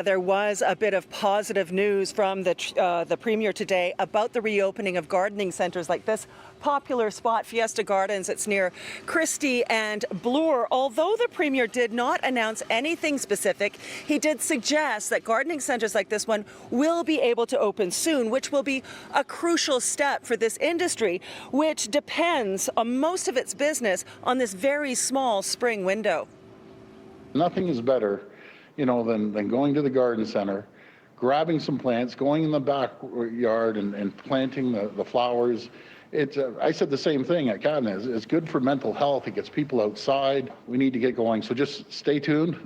There was a bit of positive news from the Premier today about the reopening of gardening centres like this popular spot, Fiesta Gardens. It's near Christie and Bloor. Although the Premier did not announce anything specific, he did suggest that gardening centres like this one will be able to open soon, which will be a crucial step for this industry, which depends on most of its business on this very small spring window. Nothing is better, than going to the garden center, grabbing some plants, going in the backyard and planting the flowers. I said the same thing at Cabinet. It's good for mental health. It gets people outside. We need to get going. So just stay tuned.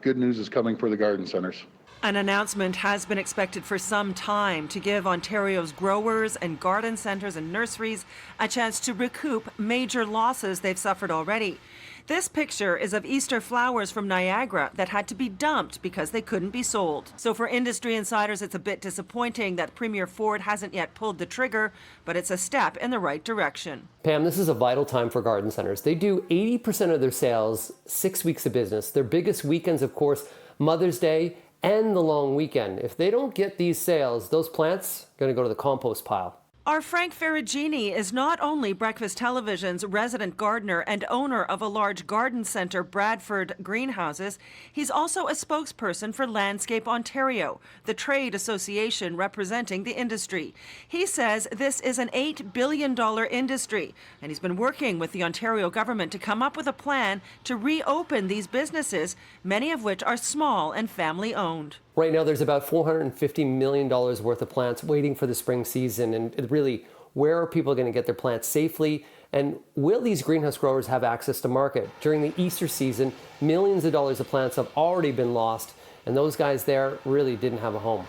Good news is coming for the garden centers. An announcement has been expected for some time to give Ontario's growers and garden centres and nurseries a chance to recoup major losses they've suffered already. This picture is of Easter flowers from Niagara that had to be dumped because they couldn't be sold. So for industry insiders, it's a bit disappointing that Premier Ford hasn't yet pulled the trigger, but it's a step in the right direction. Pam, this is a vital time for garden centers. They do 80% of their sales 6 weeks of business. Their biggest weekends, of course, Mother's Day and the long weekend. If they don't get these sales, those plants are going to go to the compost pile. Our Frank Ferragini is not only Breakfast Television's resident gardener and owner of a large garden centre, Bradford Greenhouses, he's also a spokesperson for Landscape Ontario, the trade association representing the industry. He says this is an $8 billion industry, and he's been working with the Ontario government to come up with a plan to reopen these businesses, many of which are small and family-owned. Right now, there's about $450 million worth of plants waiting for the spring season. And really, where are people going to get their plants safely? And will these greenhouse growers have access to market? During the Easter season, millions of dollars of plants have already been lost, and those guys there really didn't have a home.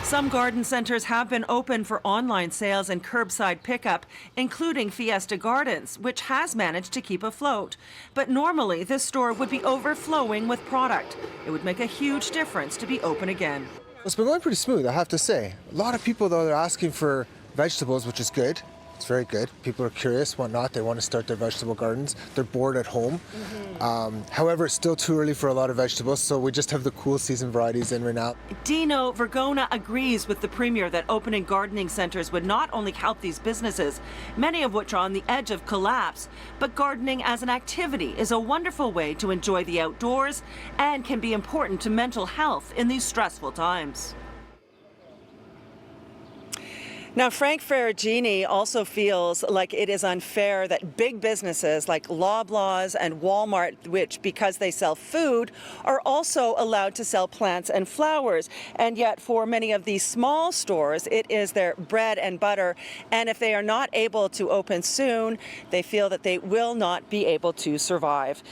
Some garden centres have been open for online sales and curbside pickup, including Fiesta Gardens, which has managed to keep afloat. But normally, this store would be overflowing with product. It would make a huge difference to be open again. It's been going pretty smooth, I have to say. A lot of people, though, they're asking for vegetables, which is good. It's very good. People are curious, whatnot. They want to start their vegetable gardens. They're bored at home. However, it's still too early for a lot of vegetables, so we just have the cool season varieties in right now. Dino Vergona agrees with the Premier that opening gardening centres would not only help these businesses, many of which are on the edge of collapse, but gardening as an activity is a wonderful way to enjoy the outdoors and can be important to mental health in these stressful times. Now, Frank Ferragini also feels like it is unfair that big businesses like Loblaws and Walmart, which, because they sell food, are also allowed to sell plants and flowers. And yet, for many of these small stores, it is their bread and butter. And if they are not able to open soon, they feel that they will not be able to survive.